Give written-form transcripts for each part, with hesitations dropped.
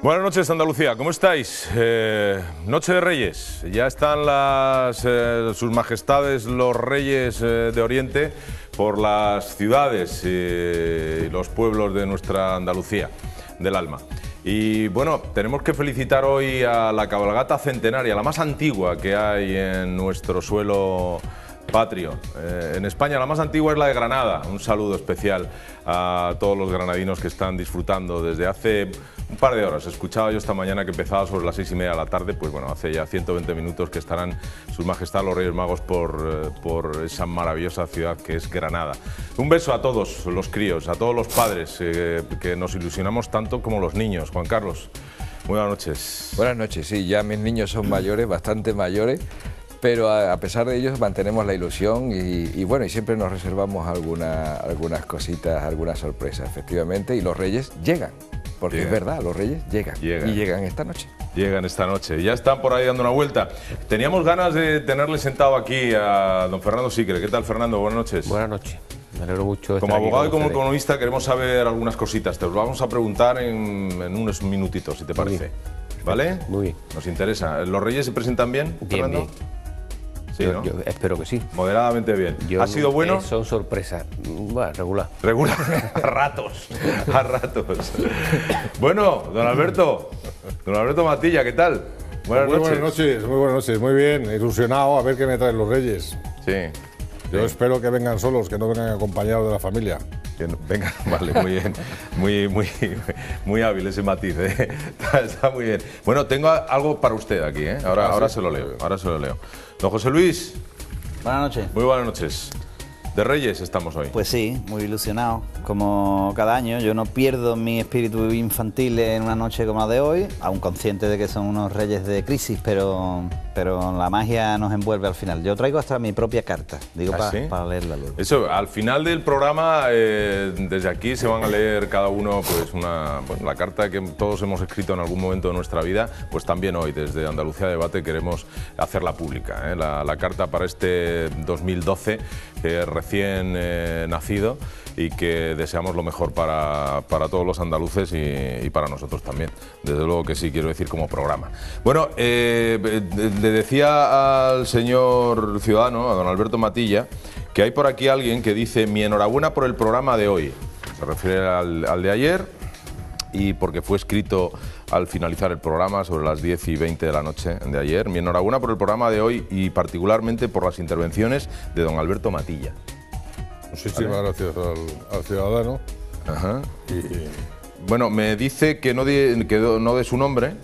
Buenas noches, Andalucía, ¿cómo estáis? Noche de Reyes, ya están sus majestades los reyes de Oriente por las ciudades y los pueblos de nuestra Andalucía, del alma. Y bueno, tenemos que felicitar hoy a la cabalgata centenaria, la más antigua que hay en nuestro suelo patrio. En España la más antigua es la de Granada. Un saludo especial a todos los granadinos que están disfrutando desde hace un par de horas. Escuchaba yo esta mañana que empezaba sobre las 6:30 de la tarde, pues bueno, hace ya 120 minutos que estarán sus majestades los Reyes Magos por esa maravillosa ciudad que es Granada. Un beso a todos los críos, a todos los padres que nos ilusionamos tanto como los niños. Juan Carlos, muy buenas noches. Buenas noches, sí, ya mis niños son mayores, bastante mayores, pero a pesar de ello mantenemos la ilusión y bueno, y siempre nos reservamos algunas cositas, algunas sorpresas, efectivamente, y los Reyes llegan, porque es verdad, los Reyes llegan y llegan esta noche. Llegan esta noche, ya están por ahí dando una vuelta. Teníamos ganas de tenerle sentado aquí a don Fernando Sicre. ¿Qué tal, Fernando? Buenas noches. Buenas noches. Me alegro mucho de Como estar abogado aquí y con como ustedes. economista queremos saber algunas cositas. Te los vamos a preguntar en unos minutitos, si te parece. ¿Vale? Muy bien. Nos interesa. ¿Los Reyes se presentan bien, Bien, Fernando? bien. Sí, ¿no? Yo espero que sí. Moderadamente bien. ¿Ha sido bueno? Son sorpresas. Bueno, regular. Regular. A ratos. A ratos. Bueno, don Alberto Matilla, ¿qué tal? Buenas Muy noches. muy buenas noches, muy bien, ilusionado a ver qué me traen los Reyes. Sí. Yo espero que vengan solos, que no vengan acompañados de la familia. Venga, vale, muy bien. Muy hábil ese matiz, ¿eh? Está muy bien. Bueno, tengo algo para usted aquí, ¿eh? Ahora se lo leo. Don José Luis. Buenas noches. Muy buenas noches. De Reyes estamos hoy. Pues sí, muy ilusionado. Como cada año, yo no pierdo mi espíritu infantil en una noche como la de hoy, aun consciente de que son unos reyes de crisis, pero la magia nos envuelve al final. Yo traigo hasta mi propia carta, digo, ¿Sí? para leerla luego. Eso, al final del programa, desde aquí se van a leer cada uno pues la carta que todos hemos escrito en algún momento de nuestra vida, pues también hoy, desde Andalucía Debate, queremos hacerla pública, ¿eh? La carta para este 2012, recién nacido, y que deseamos lo mejor para todos los andaluces y para nosotros también. Desde luego que sí, quiero decir, como programa. Bueno, le decía al señor ciudadano, a don Alberto Matilla, que hay por aquí alguien que dice: mi enhorabuena por el programa de hoy. Se refiere al de ayer, y porque fue escrito al finalizar el programa sobre las 10:20 de la noche de ayer. Mi enhorabuena por el programa de hoy y particularmente por las intervenciones de don Alberto Matilla. Muchísimas gracias al ciudadano. Ajá. Bueno, me dice que no dé su nombre.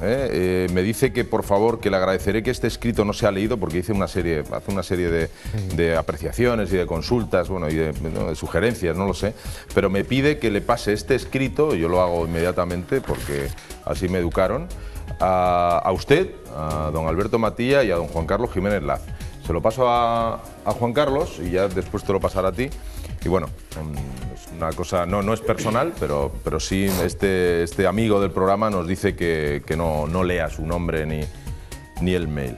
Me dice que por favor, que le agradeceré que este escrito no sea leído, porque hace una serie de apreciaciones y de consultas, bueno, y de sugerencias, no lo sé, pero me pide que le pase este escrito, y yo lo hago inmediatamente porque así me educaron, a usted, a don Alberto Matilla y a don Juan Carlos Jiménez Laz. Se lo paso a Juan Carlos y ya después te lo pasará a ti. Y bueno, es una cosa, no es personal, pero sí este amigo del programa nos dice que no lea su nombre ni el mail.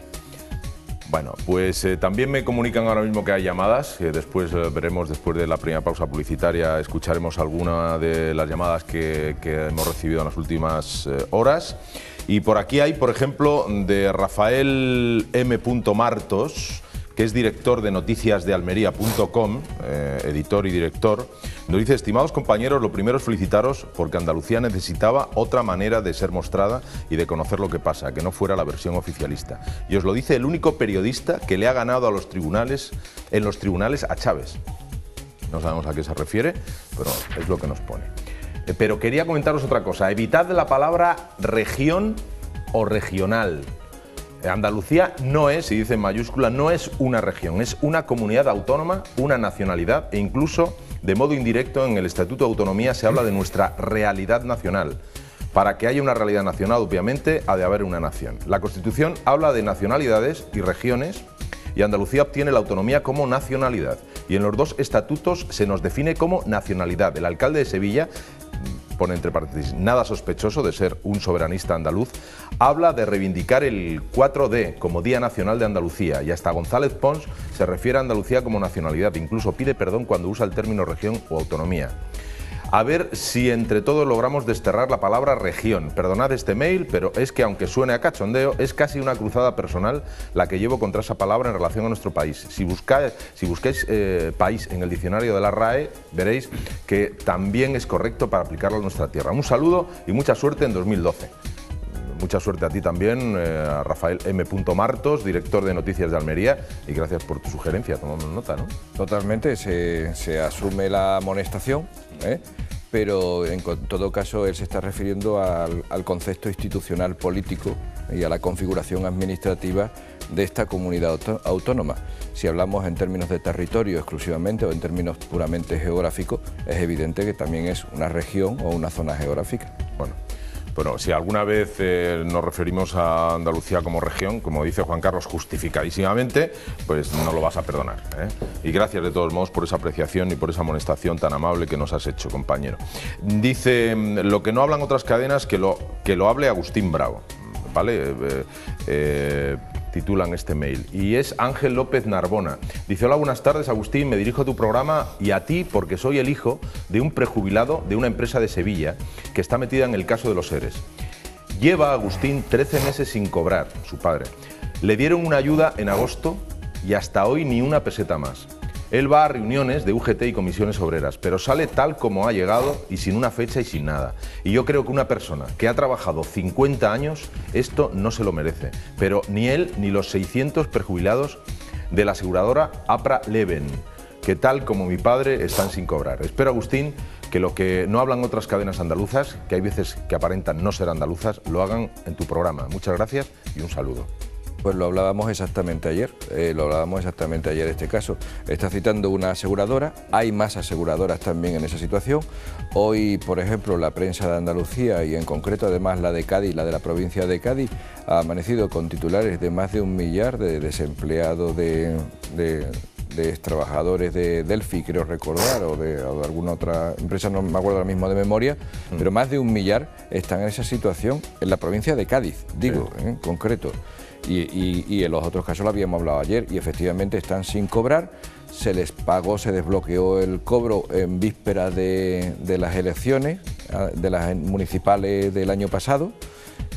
Bueno, pues también me comunican ahora mismo que hay llamadas, que después veremos, después de la primera pausa publicitaria, escucharemos alguna de las llamadas que hemos recibido en las últimas horas. Y por aquí hay, por ejemplo, de Rafael M. Martos, que es director de noticiasdealmería.com, editor y director. Nos dice: estimados compañeros, lo primero es felicitaros porque Andalucía necesitaba otra manera de ser mostrada y de conocer lo que pasa, que no fuera la versión oficialista. Y os lo dice el único periodista que le ha ganado en los tribunales a Chávez. No sabemos a qué se refiere, pero es lo que nos pone. Pero quería comentaros otra cosa. Evitad la palabra región o regional. Andalucía no es, y dice en mayúscula, no es una región, es una comunidad autónoma, una nacionalidad, e incluso de modo indirecto en el Estatuto de Autonomía se habla de nuestra realidad nacional. Para que haya una realidad nacional, obviamente, ha de haber una nación. La Constitución habla de nacionalidades y regiones, y Andalucía obtiene la autonomía como nacionalidad. Y en los dos estatutos se nos define como nacionalidad. El alcalde de Sevilla, pone entre paréntesis, nada sospechoso de ser un soberanista andaluz, habla de reivindicar el 4D como Día Nacional de Andalucía, y hasta González Pons se refiere a Andalucía como nacionalidad, incluso pide perdón cuando usa el término región o autonomía. A ver si entre todos logramos desterrar la palabra región. Perdonad este mail, pero es que aunque suene a cachondeo, es casi una cruzada personal la que llevo contra esa palabra en relación a nuestro país. Si buscáis país en el diccionario de la RAE, veréis que también es correcto para aplicarlo a nuestra tierra. Un saludo y mucha suerte en 2012. Mucha suerte a ti también, a Rafael M. Martos, director de Noticias de Almería, y gracias por tu sugerencia, tomamos nota, ¿no? Totalmente, se asume la amonestación, pero en todo caso él se está refiriendo al concepto institucional político y a la configuración administrativa de esta comunidad autónoma. Si hablamos en términos de territorio exclusivamente o en términos puramente geográficos, es evidente que también es una región o una zona geográfica. Bueno, si alguna vez nos referimos a Andalucía como región, como dice Juan Carlos, justificadísimamente, pues no lo vas a perdonar, ¿eh? Y gracias de todos modos por esa apreciación y por esa amonestación tan amable que nos has hecho, compañero. Dice, lo que no hablan otras cadenas, que lo hable Agustín Bravo, ¿vale? Titulan este mail. Y es Ángel López Narbona. Dice, hola, buenas tardes, Agustín, me dirijo a tu programa y a ti porque soy el hijo de un prejubilado de una empresa de Sevilla que está metida en el caso de los ERES. Lleva, Agustín, 13 meses sin cobrar, su padre. Le dieron una ayuda en agosto y hasta hoy ni una peseta más. Él va a reuniones de UGT y comisiones obreras, pero sale tal como ha llegado y sin una fecha y sin nada. Y yo creo que una persona que ha trabajado 50 años, esto no se lo merece. Pero ni él ni los 600 prejubilados de la aseguradora APRA Leven, que tal como mi padre están sin cobrar. Espero, Agustín, que lo que no hablan otras cadenas andaluzas, que hay veces que aparentan no ser andaluzas, lo hagan en tu programa. Muchas gracias y un saludo. Pues lo hablábamos exactamente ayer, este caso. Está citando una aseguradora, hay más aseguradoras también en esa situación. Hoy, por ejemplo, la prensa de Andalucía y en concreto además la de Cádiz, la de la provincia de Cádiz, ha amanecido con titulares de más de 1 millar de desempleados de trabajadores de Delphi, creo recordar, o de alguna otra empresa, no me acuerdo ahora mismo de memoria, pero más de 1 millar están en esa situación en la provincia de Cádiz, digo, en concreto. Y en los otros casos lo habíamos hablado ayer y efectivamente están sin cobrar, se les pagó, se desbloqueó el cobro en vísperas de las elecciones, de las municipales del año pasado,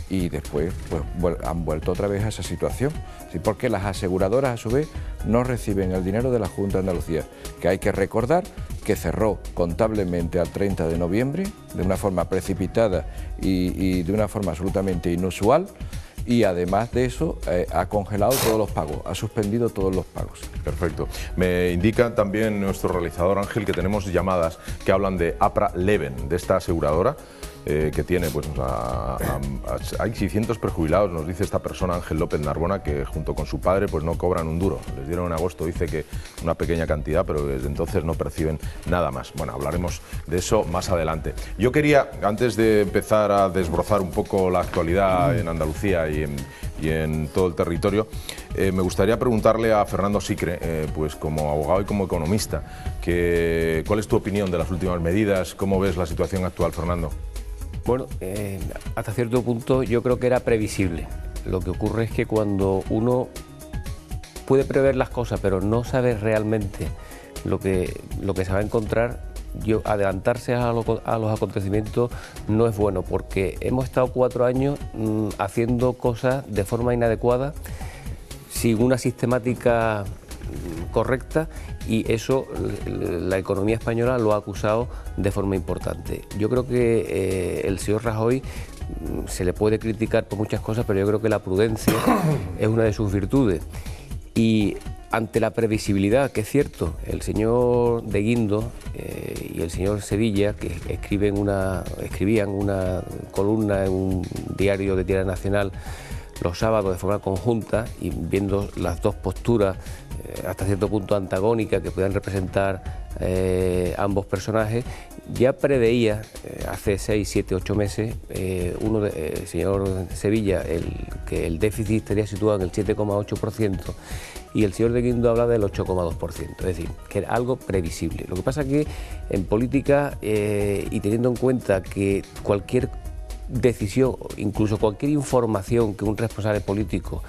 y después pues, han vuelto otra vez a esa situación, ¿sí? Porque las aseguradoras a su vez no reciben el dinero de la Junta de Andalucía, que hay que recordar que cerró contablemente al 30 de noviembre de una forma precipitada y de una forma absolutamente inusual. Y además de eso, ha congelado todos los pagos, ha suspendido todos los pagos. Perfecto. Me indica también nuestro realizador Ángel que tenemos llamadas que hablan de APRA Leven, de esta aseguradora, que tiene, pues, hay 600 prejubilados, nos dice esta persona, Ángel López Narbona, que junto con su padre pues no cobran un duro. Les dieron en agosto, dice que una pequeña cantidad, pero desde entonces no perciben nada más. Bueno, hablaremos de eso más adelante. Yo quería, antes de empezar a desbrozar un poco la actualidad en Andalucía y en todo el territorio, me gustaría preguntarle a Fernando Sicre, pues como abogado y como economista, ¿cuál es tu opinión de las últimas medidas? ¿Cómo ves la situación actual, Fernando? Bueno, hasta cierto punto yo creo que era previsible. Lo que ocurre es que cuando uno puede prever las cosas, pero no sabe realmente lo que se va a encontrar, adelantarse a los acontecimientos no es bueno, porque hemos estado 4 años haciendo cosas de forma inadecuada, sin una sistemática correcta, y eso la economía española lo ha acusado de forma importante. Yo creo que el señor Rajoy se le puede criticar por muchas cosas, pero yo creo que la prudencia es una de sus virtudes. Y ante la previsibilidad, que es cierto, el señor de Guindo y el señor Sevilla, que escribían una columna en un diario de tirada nacional los sábados de forma conjunta, y viendo las dos posturas hasta cierto punto antagónicas que puedan representar ambos personajes, ya preveía hace 6, 7, 8 meses el señor Sevilla que el déficit estaría situado en el 7,8%, y el señor de Guindo habla del 8,2%, es decir, que era algo previsible. Lo que pasa es que en política, y teniendo en cuenta que cualquier decisión, incluso cualquier información que un responsable político,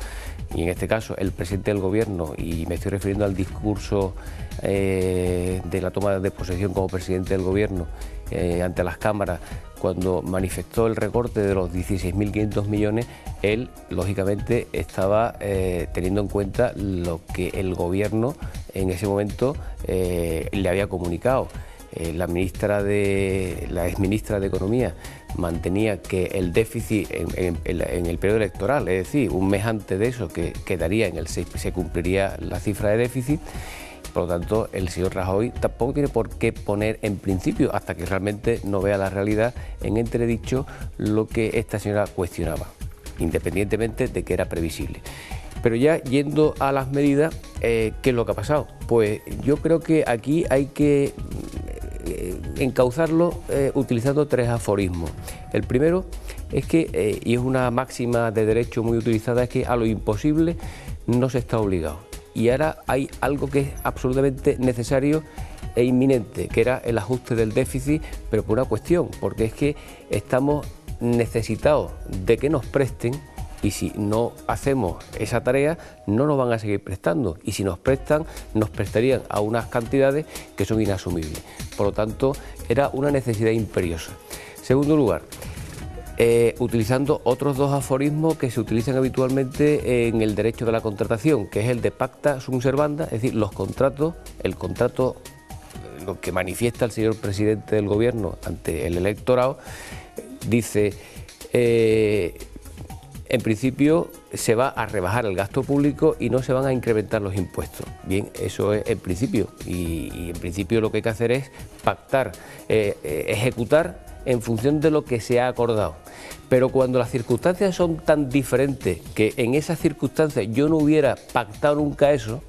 y en este caso el presidente del gobierno, y me estoy refiriendo al discurso de la toma de posesión como presidente del gobierno ante las cámaras, cuando manifestó el recorte de los 16.500 millones, él lógicamente estaba teniendo en cuenta lo que el gobierno en ese momento le había comunicado. La exministra de Economía mantenía que el déficit en el periodo electoral, es decir, un mes antes de eso, que quedaría en el 6, se cumpliría la cifra de déficit. Por lo tanto, el señor Rajoy tampoco tiene por qué poner en principio, hasta que realmente no vea la realidad, en entredicho lo que esta señora cuestionaba, independientemente de que era previsible. Pero ya yendo a las medidas, ¿qué es lo que ha pasado? Pues yo creo que aquí hay que encauzarlo utilizando 3 aforismos. El primero es que, y es una máxima de derecho muy utilizada, es que a lo imposible no se está obligado. Y ahora hay algo que es absolutamente necesario e inminente, que era el ajuste del déficit, pero por una cuestión, porque es que estamos necesitados de que nos presten, y si no hacemos esa tarea no nos van a seguir prestando, y si nos prestan, nos prestarían a unas cantidades que son inasumibles. Por lo tanto, era una necesidad imperiosa. Segundo lugar, utilizando otros 2 aforismos que se utilizan habitualmente en el derecho de la contratación, que es el de pacta sunt servanda, es decir, los contratos, el contrato, lo que manifiesta el señor presidente del gobierno ante el electorado, dice, en principio se va a rebajar el gasto público y no se van a incrementar los impuestos. Bien, eso es en principio, y en principio lo que hay que hacer es pactar, ejecutar en función de lo que se ha acordado. Pero cuando las circunstancias son tan diferentes que en esas circunstancias yo no hubiera pactado nunca eso,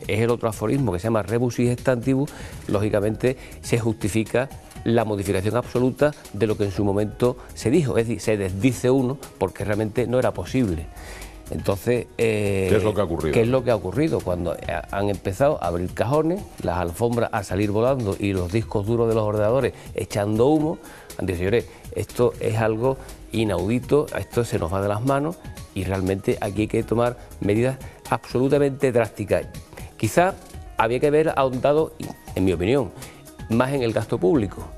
es el otro aforismo que se llama rebus sic stantibus, lógicamente se justifica la modificación absoluta de lo que en su momento se dijo, es decir, se desdice uno porque realmente no era posible. Entonces, ¿qué es lo que ha ocurrido? ¿Qué es lo que ha ocurrido? Cuando han empezado a abrir cajones, las alfombras a salir volando y los discos duros de los ordenadores echando humo, han dicho, señores, esto es algo inaudito, esto se nos va de las manos y realmente aquí hay que tomar medidas absolutamente drásticas. Quizá había que haber ahondado, en mi opinión, más en el gasto público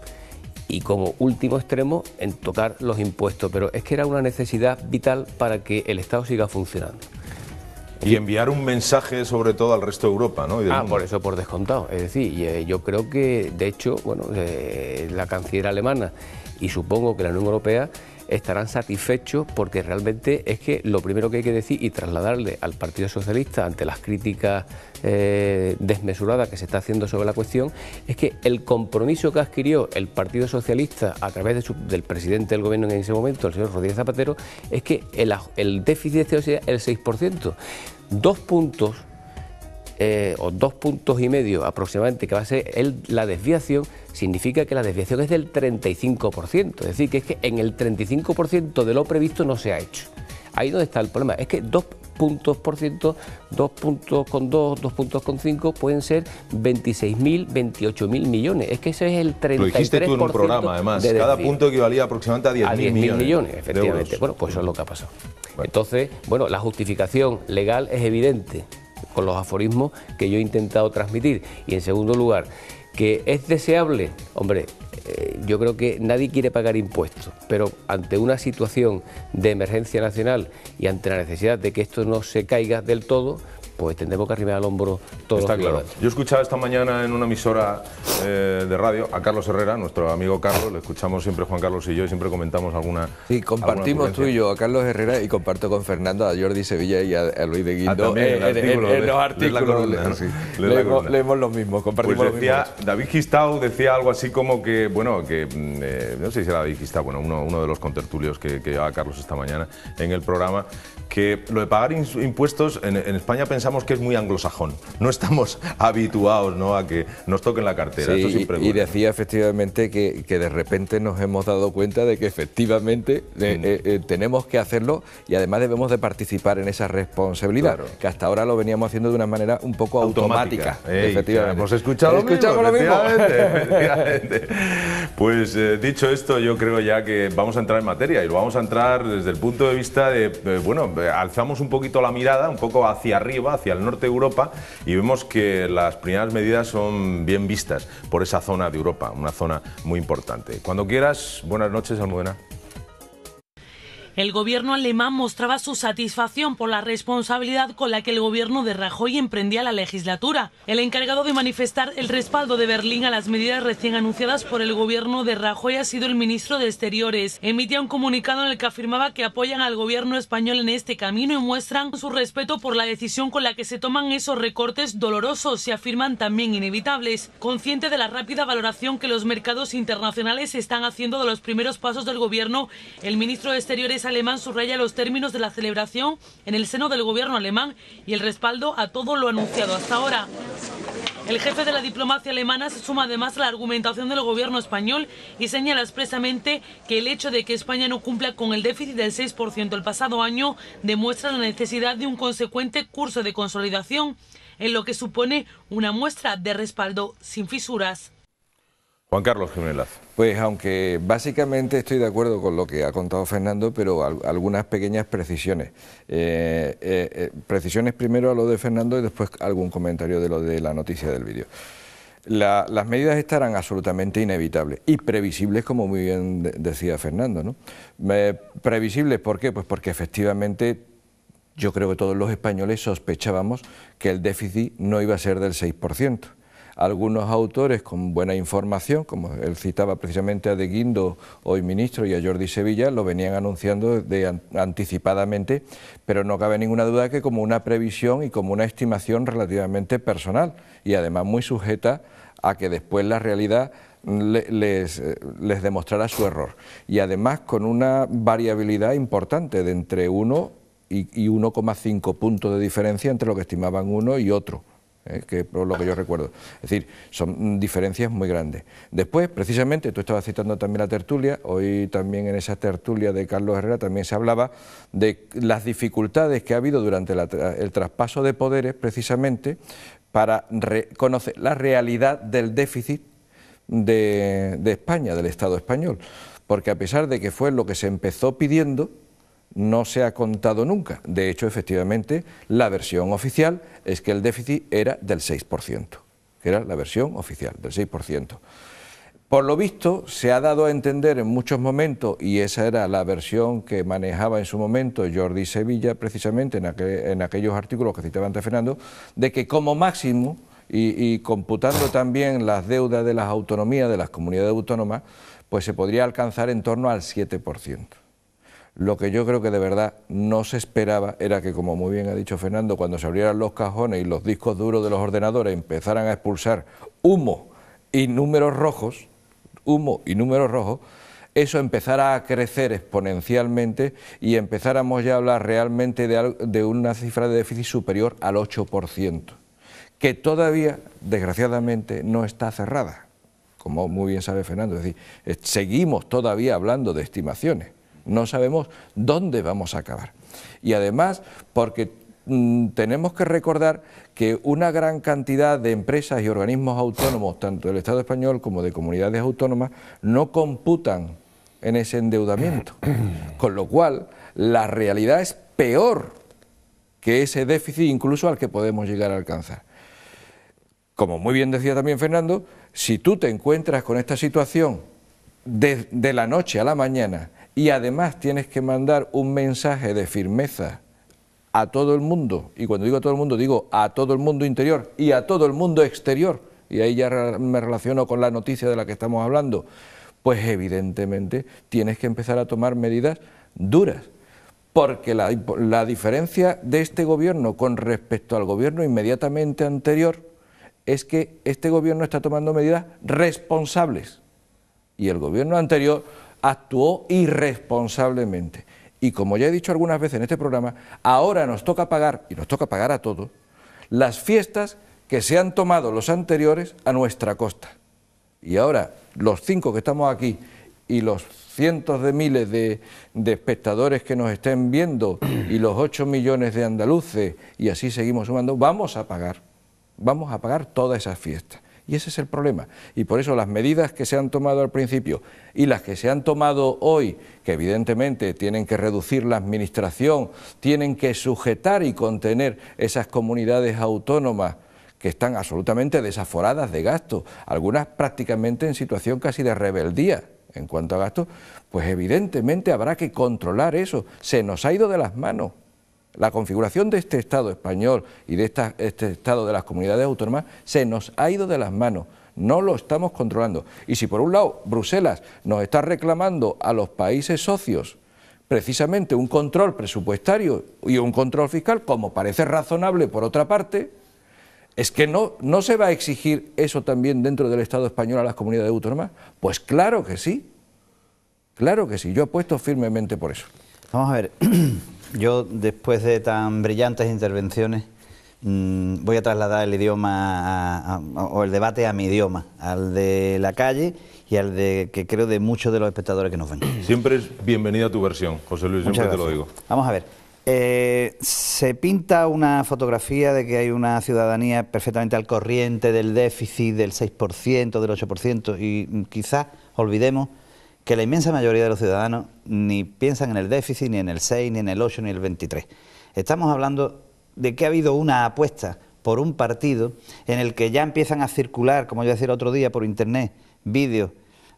y como último extremo en tocar los impuestos, pero es que era una necesidad vital para que el Estado siga funcionando. Y enviar un mensaje sobre todo al resto de Europa, ¿no? Por eso por descontado, es decir, yo creo que de hecho, bueno, la canciller alemana y supongo que la Unión Europea estarán satisfechos porque realmente es que lo primero que hay que decir y trasladarle al Partido Socialista ante las críticas desmesuradas que se está haciendo sobre la cuestión es que el compromiso que adquirió el Partido Socialista a través del presidente del gobierno en ese momento, el señor Rodríguez Zapatero, es que el déficit este sea el 6%. 2 puntos o 2,5 puntos aproximadamente, que va a ser la desviación, significa que la desviación es del 35%, es decir, que es que en el 35% de lo previsto no se ha hecho. Ahí donde está el problema, es que 2 puntos por ciento, 2 puntos con 2, 2 puntos con 5 pueden ser 26.000, 28.000 millones, es que ese es el 33%. Lo dijiste tú en un programa, además, cada punto equivalía aproximadamente a 10.000 millones, efectivamente. Bueno, pues eso es lo que ha pasado. Bueno. Entonces, bueno, la justificación legal es evidente, con los aforismos que yo he intentado transmitir. Y en segundo lugar, que es deseable, hombre, yo creo que nadie quiere pagar impuestos, pero ante una situación de emergencia nacional y ante la necesidad de que esto no se caiga del todo, pues tendremos que arrimar al hombro todos los ciudadanos. Claro. Yo escuchaba esta mañana en una emisora de radio a Carlos Herrera, nuestro amigo Carlos, le escuchamos siempre Juan Carlos y yo y siempre comentamos alguna... Sí, compartimos tú y yo a Carlos Herrera y comparto con Fernando, a Jordi Sevilla y a Luis de Guindo en los artículos. Leemos los mismos, compartimos pues decía, los mismos. David Gistau decía algo así como que, bueno, que no sé si era David Gistau, bueno, uno de los contertulios que llevaba Carlos esta mañana en el programa, que lo de pagar impuestos en España pensaba pensamos que es muy anglosajón. No estamos habituados, ¿no?, a que nos toquen la cartera. Sí, esto siempre y decía efectivamente que de repente nos hemos dado cuenta de que efectivamente tenemos que hacerlo y además debemos de participar en esa responsabilidad, claro, que hasta ahora lo veníamos haciendo de una manera un poco automática. Efectivamente. Hemos escuchado lo mismo. Efectivamente. Pues dicho esto, yo creo ya que vamos a entrar en materia y lo vamos a entrar desde el punto de vista de, bueno, alzamos un poquito la mirada, un poco hacia arriba, hacia el norte de Europa, y vemos que las primeras medidas son bien vistas por esa zona de Europa, una zona muy importante. Cuando quieras, buenas noches, Almudena. El gobierno alemán mostraba su satisfacción por la responsabilidad con la que el gobierno de Rajoy emprendía la legislatura. El encargado de manifestar el respaldo de Berlín a las medidas recién anunciadas por el gobierno de Rajoy ha sido el ministro de Exteriores. Emitía un comunicado en el que afirmaba que apoyan al gobierno español en este camino y muestran su respeto por la decisión con la que se toman esos recortes dolorosos y afirman también inevitables. Consciente de la rápida valoración que los mercados internacionales están haciendo de los primeros pasos del gobierno, el ministro de Exteriores alemán subraya los términos de la celebración en el seno del gobierno alemán y el respaldo a todo lo anunciado hasta ahora. El jefe de la diplomacia alemana se suma además a la argumentación del gobierno español y señala expresamente que el hecho de que España no cumpla con el déficit del 6% el pasado año demuestra la necesidad de un consecuente curso de consolidación, en lo que supone una muestra de respaldo sin fisuras. Juan Carlos Jiménez. Pues aunque básicamente estoy de acuerdo con lo que ha contado Fernando, pero algunas pequeñas precisiones. Precisiones primero a lo de Fernando y después algún comentario de lo de la noticia del vídeo. Las medidas estarán absolutamente inevitables y previsibles, como muy bien decía Fernando, ¿no? Previsibles, ¿por qué? Pues porque efectivamente yo creo que todos los españoles sospechábamos que el déficit no iba a ser del 6%. Algunos autores con buena información, como él citaba precisamente a De Guindos, hoy ministro, y a Jordi Sevilla, lo venían anunciando anticipadamente, pero no cabe ninguna duda que como una previsión y como una estimación relativamente personal y además muy sujeta a que después la realidad les demostrara su error. Y además con una variabilidad importante de entre 1 y 1,5 puntos de diferencia entre lo que estimaban uno y otro. Que por lo que yo recuerdo. Es decir, son diferencias muy grandes. Después, precisamente, tú estabas citando también la tertulia, hoy también en esa tertulia de Carlos Herrera también se hablaba de las dificultades que ha habido durante el traspaso de poderes, precisamente, para conocer la realidad del déficit de España, del Estado español. Porque a pesar de que fue lo que se empezó pidiendo, no se ha contado nunca. De hecho, efectivamente, la versión oficial es que el déficit era del 6%, que era la versión oficial, del 6%. Por lo visto, se ha dado a entender en muchos momentos, y esa era la versión que manejaba en su momento Jordi Sevilla, precisamente en aquellos artículos que citaba antes Fernando, de que como máximo, y computando también las deudas de las autonomías, de las comunidades autónomas, pues se podría alcanzar en torno al 7%. Lo que yo creo que de verdad no se esperaba era que, como muy bien ha dicho Fernando, cuando se abrieran los cajones y los discos duros de los ordenadores empezaran a expulsar humo y números rojos, eso empezara a crecer exponencialmente y empezáramos ya a hablar realmente de una cifra de déficit superior al 8%, que todavía, desgraciadamente, no está cerrada, como muy bien sabe Fernando. Es decir, seguimos todavía hablando de estimaciones. No sabemos dónde vamos a acabar. Y además, porque tenemos que recordar que una gran cantidad de empresas y organismos autónomos, tanto del Estado español como de comunidades autónomas, no computan en ese endeudamiento. Con lo cual, la realidad es peor que ese déficit incluso al que podemos llegar a alcanzar. Como muy bien decía también Fernando, si tú te encuentras con esta situación de la noche a la mañana, y además tienes que mandar un mensaje de firmeza a todo el mundo, y cuando digo a todo el mundo, digo a todo el mundo interior y a todo el mundo exterior, y ahí ya me relaciono con la noticia de la que estamos hablando, pues evidentemente tienes que empezar a tomar medidas duras, porque la diferencia de este gobierno con respecto al gobierno inmediatamente anterior es que este gobierno está tomando medidas responsables, y el gobierno anterior actuó irresponsablemente. Y como ya he dicho algunas veces en este programa, ahora nos toca pagar, y nos toca pagar a todos, las fiestas que se han tomado los anteriores a nuestra costa. Y ahora, los 5 que estamos aquí y los cientos de miles de espectadores que nos estén viendo y los 8 millones de andaluces, y así seguimos sumando, vamos a pagar todas esas fiestas. Y ese es el problema. Y por eso las medidas que se han tomado al principio y las que se han tomado hoy, que evidentemente tienen que reducir la administración, tienen que sujetar y contener esas comunidades autónomas que están absolutamente desaforadas de gasto, algunas prácticamente en situación casi de rebeldía en cuanto a gasto, pues evidentemente habrá que controlar eso. Se nos ha ido de las manos. La configuración de este Estado español y de este Estado de las comunidades autónomas se nos ha ido de las manos, no lo estamos controlando. Y si por un lado Bruselas nos está reclamando a los países socios precisamente un control presupuestario y un control fiscal, como parece razonable por otra parte, ¿es que no se va a exigir eso también dentro del Estado español a las comunidades autónomas? Pues claro que sí, yo apuesto firmemente por eso. Vamos a ver, yo después de tan brillantes intervenciones voy a trasladar el idioma o el debate a mi idioma, al de la calle y al de que creo de muchos de los espectadores que nos ven. Siempre es bienvenida tu versión, José Luis, siempre te lo digo. Vamos a ver. Se pinta una fotografía de que hay una ciudadanía perfectamente al corriente del déficit del 6%, del 8%, y quizás olvidemos que la inmensa mayoría de los ciudadanos ni piensan en el déficit, ni en el 6, ni en el 8, ni en el 23. Estamos hablando de que ha habido una apuesta por un partido en el que ya empiezan a circular, como yo decía el otro día por internet, vídeos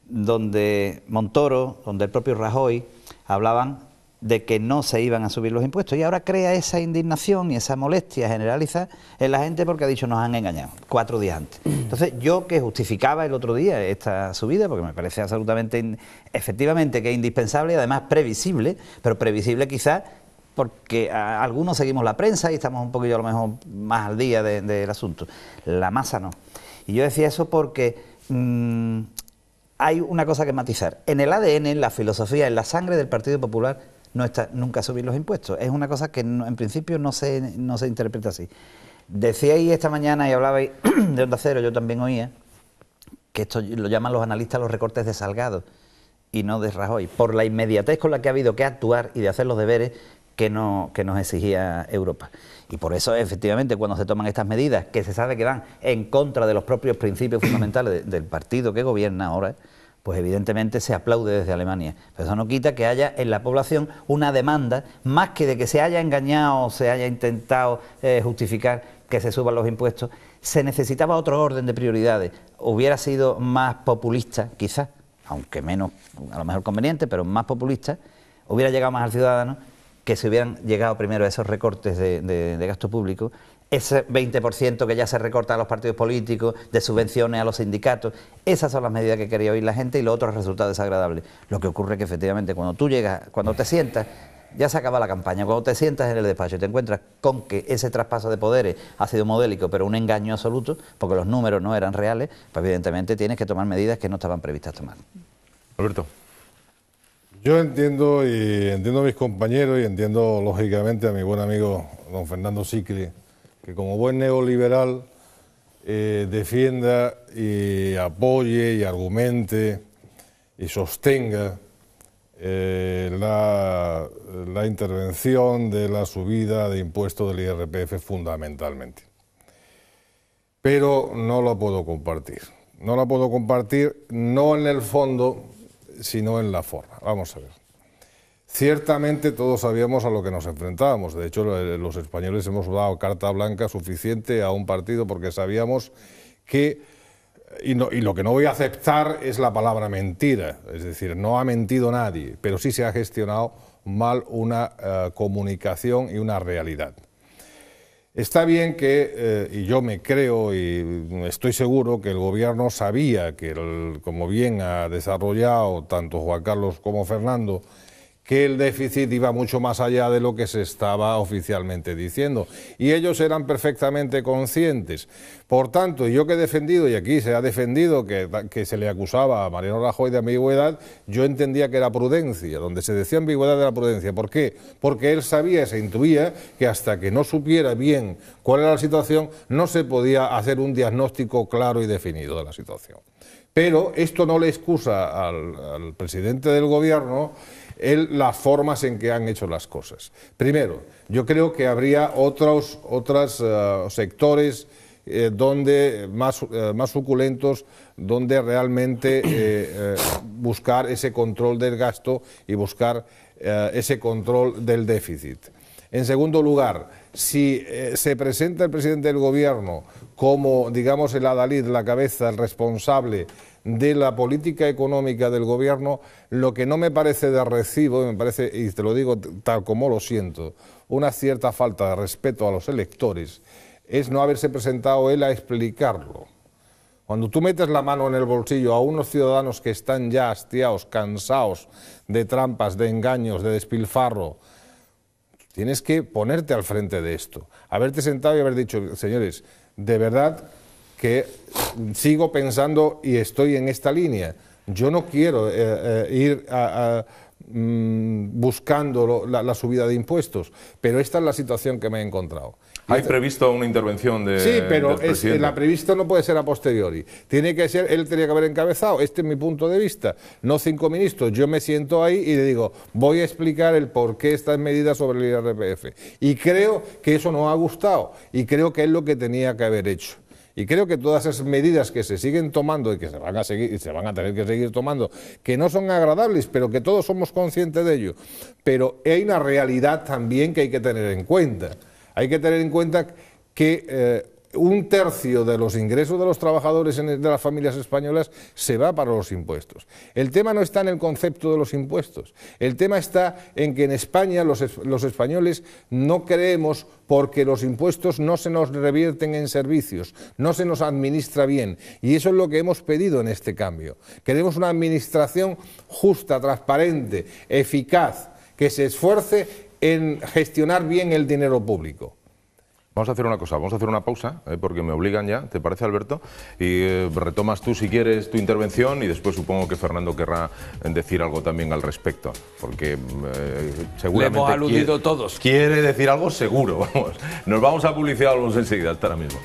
donde Montoro, donde el propio Rajoy hablaban de que no se iban a subir los impuestos, y ahora crea esa indignación y esa molestia generalizada en la gente porque ha dicho nos han engañado 4 días antes. Entonces yo, que justificaba el otro día esta subida, porque me parece absolutamente, efectivamente que es indispensable y además previsible, pero previsible quizás porque algunos seguimos la prensa y estamos un poquillo a lo mejor más al día del asunto, la masa no. Y yo decía eso porque hay una cosa que matizar. En el ADN, en la filosofía, en la sangre del Partido Popular no está nunca subir los impuestos. Es una cosa que en principio no se interpreta así. Decíais esta mañana y hablabais de Onda Cero, yo también oía, que esto lo llaman los analistas los recortes de Salgado y no de Rajoy, por la inmediatez con la que ha habido que actuar y de hacer los deberes que nos exigía Europa. Y por eso, efectivamente, cuando se toman estas medidas, que se sabe que van en contra de los propios principios fundamentales del partido que gobierna ahora, pues evidentemente se aplaude desde Alemania. Pero eso no quita que haya en la población una demanda, más que de que se haya engañado o se haya intentado justificar que se suban los impuestos, se necesitaba otro orden de prioridades. Hubiera sido más populista, quizás, aunque menos, a lo mejor conveniente, pero más populista, hubiera llegado más al ciudadano que se hubieran llegado primero a esos recortes de gasto público, ese 20% que ya se recorta a los partidos políticos, de subvenciones a los sindicatos. Esas son las medidas que quería oír la gente y los otros resultados desagradables. Lo que ocurre es que efectivamente cuando tú llegas, cuando te sientas, ya se acaba la campaña. Cuando te sientas en el despacho y te encuentras con que ese traspaso de poderes ha sido modélico, pero un engaño absoluto, porque los números no eran reales, pues evidentemente tienes que tomar medidas que no estaban previstas tomar. Alberto. Yo entiendo a mis compañeros y entiendo lógicamente a mi buen amigo don Fernando Sicli, que como buen neoliberal defienda y apoye y argumente y sostenga la intervención de la subida de impuestos del IRPF fundamentalmente. Pero no lo puedo compartir. No la puedo compartir no en el fondo, sino en la forma. Vamos a ver. Ciertamente todos sabíamos a lo que nos enfrentábamos. De hecho, los españoles hemos dado carta blanca suficiente a un partido porque sabíamos que, y lo que no voy a aceptar es la palabra mentira. Es decir, no ha mentido nadie, pero sí se ha gestionado mal una comunicación y una realidad. Está bien que, y yo me creo y estoy seguro que el gobierno sabía que, como bien ha desarrollado tanto Juan Carlos como Fernando, que el déficit iba mucho más allá de lo que se estaba oficialmente diciendo. Y ellos eran perfectamente conscientes. Por tanto, yo que he defendido, y aquí se ha defendido que se le acusaba a Mariano Rajoy de ambigüedad, yo entendía que era prudencia. Donde se decía ambigüedad era prudencia. ¿Por qué? Porque él sabía, se intuía, que hasta que no supiera bien cuál era la situación, no se podía hacer un diagnóstico claro y definido de la situación. Pero esto no le excusa al presidente del gobierno las formas en que han hecho las cosas. Primero, yo creo que habría otros sectores donde más suculentos, donde realmente buscar ese control del gasto y buscar ese control del déficit. En segundo lugar, si se presenta el presidente del gobierno como, digamos, el adalid, la cabeza, el responsable de la política económica del gobierno, lo que no me parece de recibo, me parece, y te lo digo tal como lo siento, una cierta falta de respeto a los electores, es no haberse presentado él a explicarlo. Cuando tú metes la mano en el bolsillo a unos ciudadanos que están ya hastiados, cansados de trampas, de engaños, de despilfarro, tienes que ponerte al frente de esto, haberte sentado y haber dicho, señores, de verdad que sigo pensando y estoy en esta línea. Yo no quiero ir buscando la subida de impuestos, pero esta es la situación que me he encontrado. ¿Hay previsto una intervención del Sí, pero presidente? La prevista no puede ser a posteriori. Tiene que ser, él tenía que haber encabezado, este es mi punto de vista, no 5 ministros. Yo me siento ahí y le digo, voy a explicar el por qué estas medidas sobre el IRPF. Y creo que eso no ha gustado, y creo que es lo que tenía que haber hecho. Y creo que todas esas medidas que se siguen tomando y que se van a seguir y se van a tener que seguir tomando, que no son agradables, pero que todos somos conscientes de ello. Pero hay una realidad también que hay que tener en cuenta. Hay que tener en cuenta que un tercio de los ingresos de los trabajadores de las familias españolas se va para los impuestos. El tema no está en el concepto de los impuestos. El tema está en que en España los españoles no creemos porque los impuestos no se nos revierten en servicios, no se nos administra bien. Y eso es lo que hemos pedido en este cambio. Queremos una administración justa, transparente, eficaz, que se esfuerce en gestionar bien el dinero público. Vamos a hacer una cosa, vamos a hacer una pausa, porque me obligan ya, ¿te parece, Alberto? Y retomas tú, si quieres, tu intervención y después supongo que Fernando querrá decir algo también al respecto, porque seguramente le hemos aludido todos. Quiere decir algo seguro, vamos. Nos vamos a publicidad, volvemos enseguida, hasta ahora mismo.